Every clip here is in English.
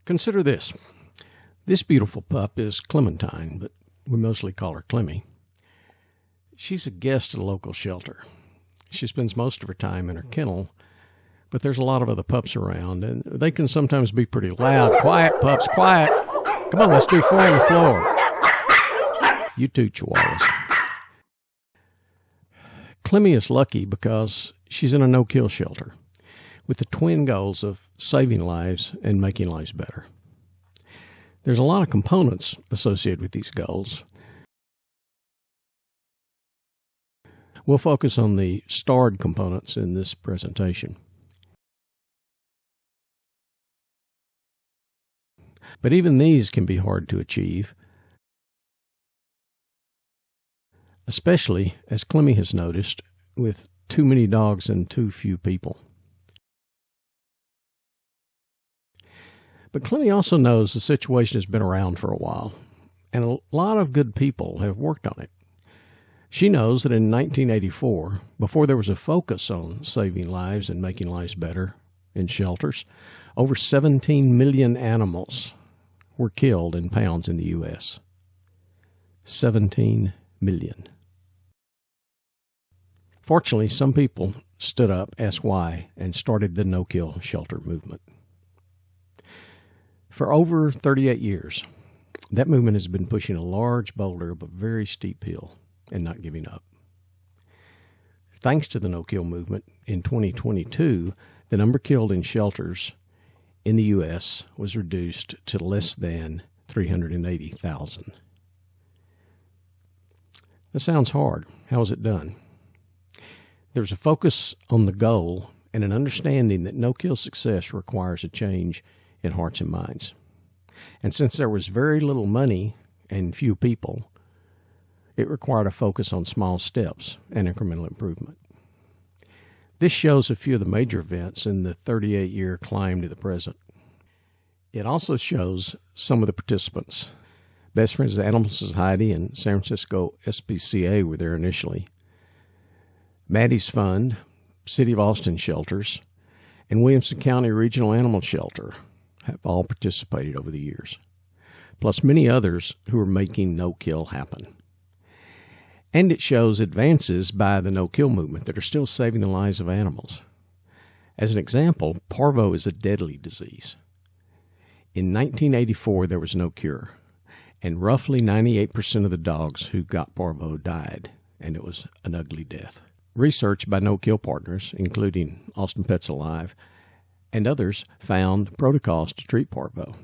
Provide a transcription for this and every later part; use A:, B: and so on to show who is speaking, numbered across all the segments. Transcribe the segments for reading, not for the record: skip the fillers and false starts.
A: Consider this. This beautiful pup is Clementine, but we mostly call her Clemmy. She's a guest at a local shelter. She spends most of her time in her kennel, but there's a lot of other pups around, and they can sometimes be pretty loud. Quiet, pups, quiet. Come on, let's do 4 on the floor. You too, Chihuahuas. Clemmy is lucky because she's in a no-kill shelter with the twin goals of saving lives and making lives better. There's a lot of components associated with these goals. We'll focus on the starred components in this presentation. But even these can be hard to achieve, especially, as Clemmy has noticed, with too many dogs and too few people. But Clemmy also knows the situation has been around for a while, and a lot of good people have worked on it. She knows that in 1984, before there was a focus on saving lives and making lives better in shelters, over 17 million animals were killed in pounds in the U.S. 17 million. Fortunately, some people stood up, asked why, and started the no-kill shelter movement. For over 38 years, that movement has been pushing a large boulder up a very steep hill and not giving up. Thanks to the no-kill movement, in 2022, the number killed in shelters in the U.S. was reduced to less than 380,000. That sounds hard. How is it done? There's a focus on the goal and an understanding that no-kill success requires a change in hearts and minds. And since there was very little money and few people, it required a focus on small steps and incremental improvement. This shows a few of the major events in the 38-year climb to the present. It also shows some of the participants. Best Friends of the Animal Society and San Francisco SPCA were there initially. Maddie's Fund, City of Austin Shelters, and Williamson County Regional Animal Shelter have all participated over the years, plus many others who are making no-kill happen. And it shows advances by the no-kill movement that are still saving the lives of animals. As an example, parvo is a deadly disease. In 1984, there was no cure, and roughly 98% of the dogs who got parvo died, and it was an ugly death. Research by no-kill partners, including Austin Pets Alive, and others found protocols to treat parvo.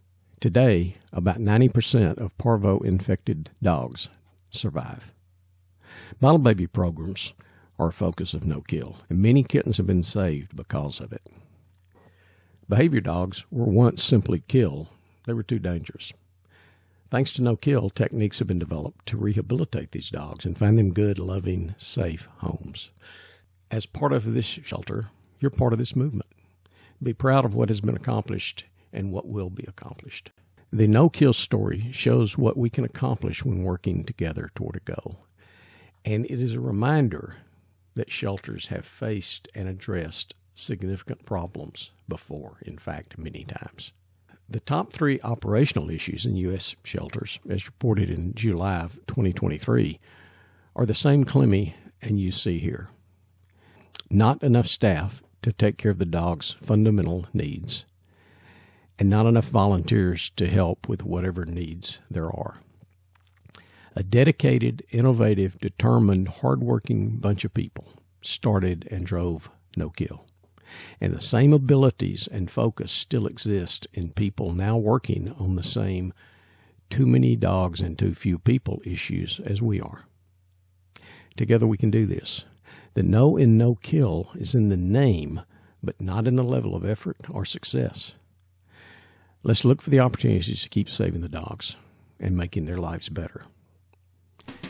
A: Today, about 90% of parvo-infected dogs survive. Bottle baby programs are a focus of no-kill, and many kittens have been saved because of it. Behavior dogs were once simply killed. They were too dangerous. Thanks to no-kill, techniques have been developed to rehabilitate these dogs and find them good, loving, safe homes. As part of this shelter, you're part of this movement. Be proud of what has been accomplished and what will be accomplished. The no-kill story shows what we can accomplish when working together toward a goal. And it is a reminder that shelters have faced and addressed significant problems before, in fact, many times. The top 3 operational issues in U.S. shelters, as reported in July of 2023, are the same Clemmy and you see here. Not enough staff to take care of the dog's fundamental needs, and not enough volunteers to help with whatever needs there are. A dedicated, innovative, determined, hardworking bunch of people started and drove no-kill. And the same abilities and focus still exist in people now working on the same too many dogs and too few people issues as we are. Together we can do this. The no in no-kill is in the name, but not in the level of effort or success. Let's look for the opportunities to keep saving the dogs and making their lives better.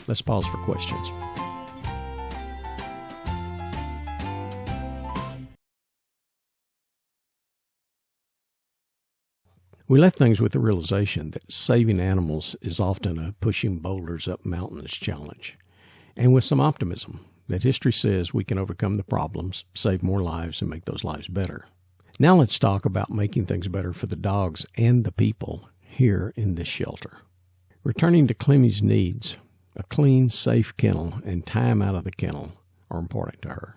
A: Let's pause for questions. We left things with the realization that saving animals is often a pushing boulders up mountains challenge, and with some optimism that history says we can overcome the problems, save more lives, and make those lives better. Now let's talk about making things better for the dogs and the people here in this shelter. Returning to Clemmie's needs, a clean, safe kennel and time out of the kennel are important to her.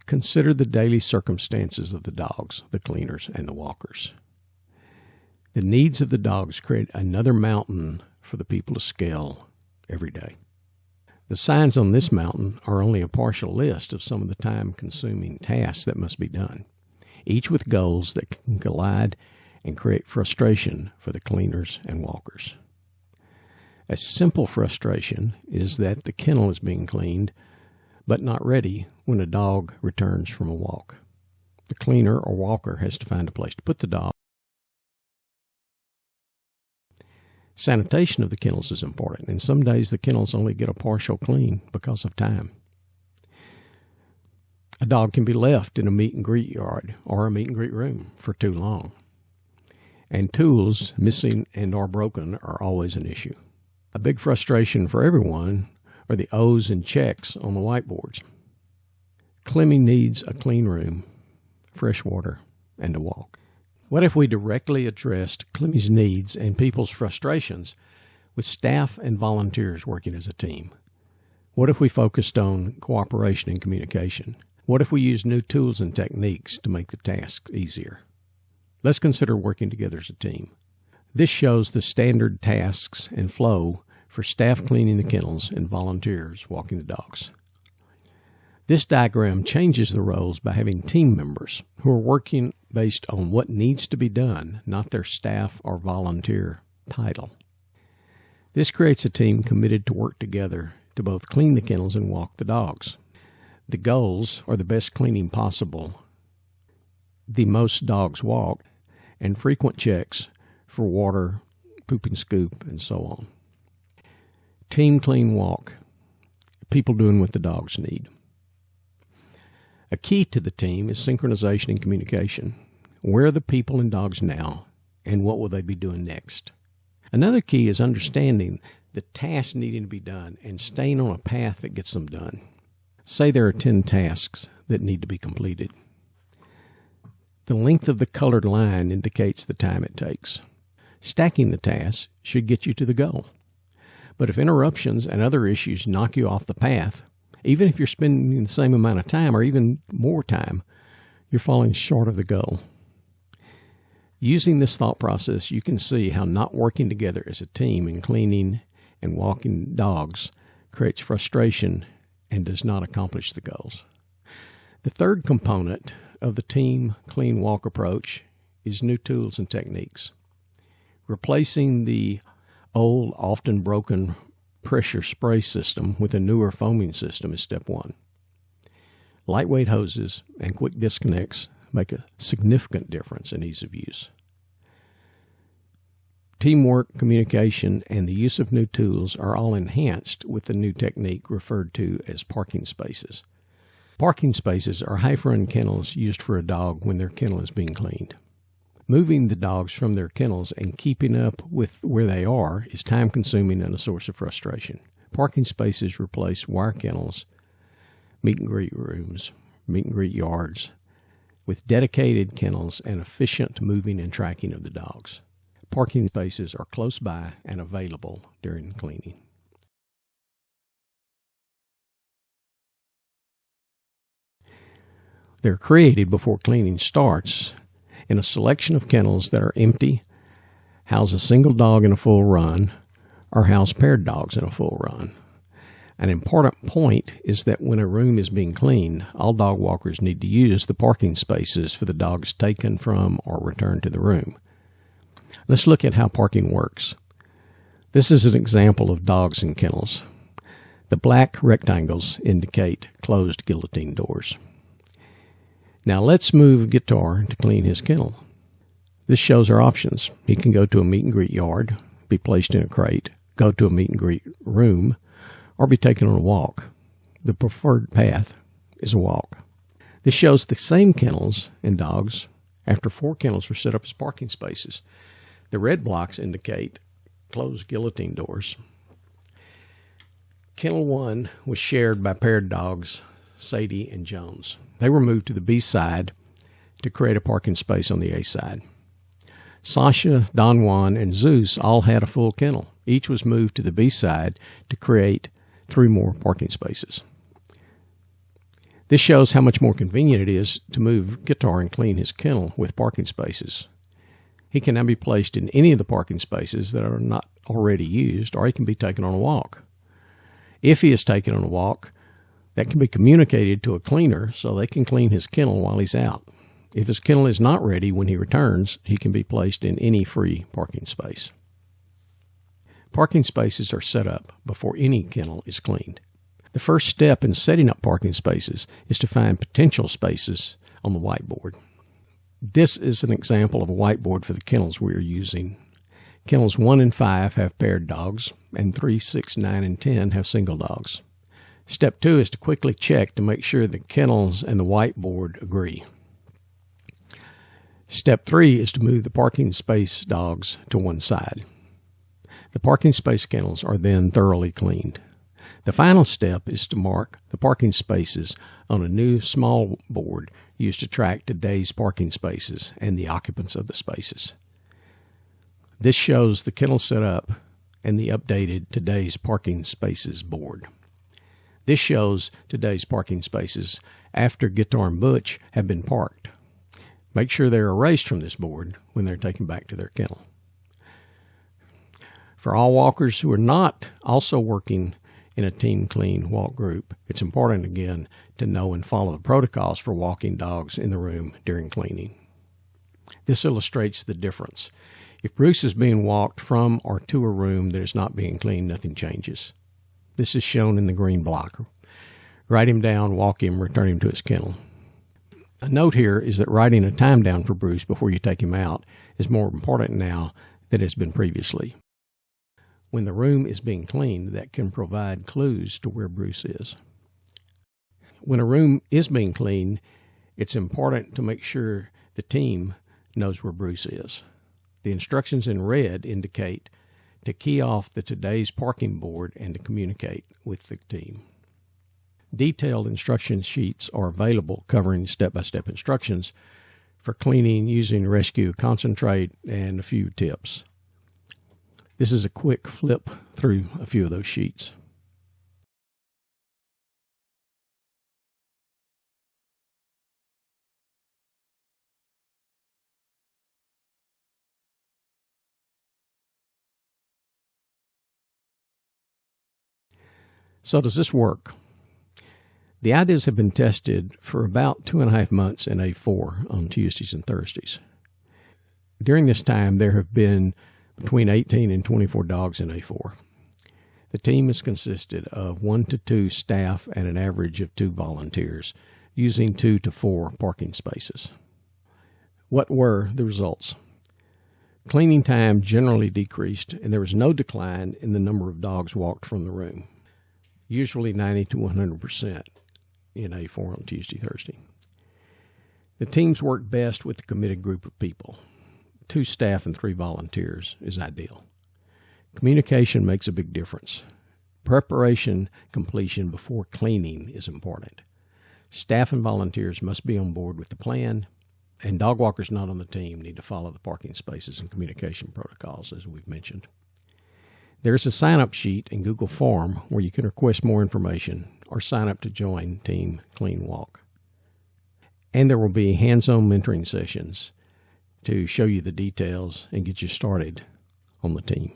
A: Consider the daily circumstances of the dogs, the cleaners, and the walkers. The needs of the dogs create another mountain for the people to scale every day. The signs on this mountain are only a partial list of some of the time-consuming tasks that must be done, each with goals that can collide and create frustration for the cleaners and walkers. A simple frustration is that the kennel is being cleaned, but not ready when a dog returns from a walk. The cleaner or walker has to find a place to put the dog. Sanitation of the kennels is important, and some days the kennels only get a partial clean because of time. A dog can be left in a meet and greet yard or a meet and greet room for too long. And tools missing and or broken are always an issue. A big frustration for everyone are the O's and checks on the whiteboards. Clemmie needs a clean room, fresh water, and a walk. What if we directly addressed Clemmie's needs and people's frustrations with staff and volunteers working as a team? What if we focused on cooperation and communication? What if we used new tools and techniques to make the task easier? Let's consider working together as a team. This shows the standard tasks and flow for staff cleaning the kennels and volunteers walking the dogs. This diagram changes the roles by having team members who are working based on what needs to be done, not their staff or volunteer title. This creates a team committed to work together to both clean the kennels and walk the dogs. The goals are the best cleaning possible, the most dogs walked, and frequent checks for water, poop and scoop, and so on. Team clean walk, people doing what the dogs need. A key to the team is synchronization and communication. Where are the people and dogs now, and what will they be doing next? Another key is understanding the tasks needing to be done and staying on a path that gets them done. Say there are 10 tasks that need to be completed. The length of the colored line indicates the time it takes. Stacking the tasks should get you to the goal. But if interruptions and other issues knock you off the path, even if you're spending the same amount of time or even more time, you're falling short of the goal. Using this thought process, you can see how not working together as a team in cleaning and walking dogs creates frustration and does not accomplish the goals. The third component of the team clean walk approach is new tools and techniques. Replacing the old, often broken pressure spray system with a newer foaming system is step one. Lightweight hoses and quick disconnects make a significant difference in ease of use. Teamwork, communication, and the use of new tools are all enhanced with the new technique referred to as parking spaces. Parking spaces are half-run kennels used for a dog when their kennel is being cleaned. Moving the dogs from their kennels and keeping up with where they are is time-consuming and a source of frustration. Parking spaces replace wire kennels, meet and greet rooms, meet and greet yards, with dedicated kennels and efficient moving and tracking of the dogs. Parking spaces are close by and available during cleaning. They're created before cleaning starts in a selection of kennels that are empty, house a single dog in a full run, or house paired dogs in a full run. An important point is that when a room is being cleaned, all dog walkers need to use the parking spaces for the dogs taken from or returned to the room. Let's look at how parking works. This is an example of dogs in kennels. The black rectangles indicate closed guillotine doors. Now let's move Guitar to clean his kennel. This shows our options. He can go to a meet and greet yard, be placed in a crate, go to a meet and greet room, or be taken on a walk. The preferred path is a walk. This shows the same kennels and dogs after 4 kennels were set up as parking spaces. The red blocks indicate closed guillotine doors. Kennel 1 was shared by paired dogs Sadie, and Jones. They were moved to the B side to create a parking space on the A side. Sasha, Don Juan, and Zeus all had a full kennel. Each was moved to the B side to create 3 more parking spaces. This shows how much more convenient it is to move Guitar and clean his kennel with parking spaces. He can now be placed in any of the parking spaces that are not already used, or he can be taken on a walk. If he is taken on a walk, that can be communicated to a cleaner so they can clean his kennel while he's out. If his kennel is not ready when he returns, he can be placed in any free parking space. Parking spaces are set up before any kennel is cleaned. The first step in setting up parking spaces is to find potential spaces on the whiteboard. This is an example of a whiteboard for the kennels we are using. Kennels 1 and 5 have paired dogs, and 3, 6, 9, and 10 have single dogs. Step 2 is to quickly check to make sure the kennels and the whiteboard agree. Step 3 is to move the parking space dogs to one side. The parking space kennels are then thoroughly cleaned. The final step is to mark the parking spaces on a new small board used to track today's parking spaces and the occupants of the spaces. This shows the kennel setup and the updated today's parking spaces board. This shows today's parking spaces after Guitar and Butch have been parked. Make sure they're erased from this board when they're taken back to their kennel. For all walkers who are not also working in a team clean walk group, it's important again to know and follow the protocols for walking dogs in the room during cleaning. This illustrates the difference. If Bruce is being walked from or to a room that is not being cleaned, nothing changes. This is shown in the green block. Write him down, walk him, return him to his kennel. A note here is that writing a time down for Bruce before you take him out is more important now than it has been previously. When the room is being cleaned, that can provide clues to where Bruce is. When a room is being cleaned, it's important to make sure the team knows where Bruce is. The instructions in red indicate to key off the today's parking board and to communicate with the team. Detailed instruction sheets are available covering step-by-step instructions for cleaning using rescue concentrate and a few tips. This is a quick flip through a few of those sheets. So does this work? The ideas have been tested for about 2.5 months in A4 on Tuesdays and Thursdays. During this time, there have been between 18 and 24 dogs in A4. The team is consisted of 1 to 2 staff and an average of 2 volunteers, using 2 to 4 parking spaces. What were the results? Cleaning time generally decreased, and there was no decline in the number of dogs walked from the room, usually 90 to 100% in A4 on Tuesday, Thursday. The teams work best with a committed group of people. 2 staff and 3 volunteers is ideal. Communication makes a big difference. Preparation completion before cleaning is important. Staff and volunteers must be on board with the plan, and dog walkers not on the team need to follow the parking spaces and communication protocols, as we've mentioned. There's a sign-up sheet in Google Form where you can request more information or sign up to join Team Clean Walk. And there will be hands-on mentoring sessions to show you the details and get you started on the team.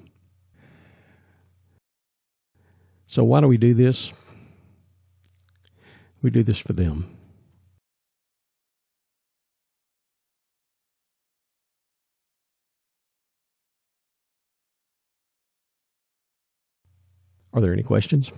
A: So why do we do this? We do this for them. Are there any questions?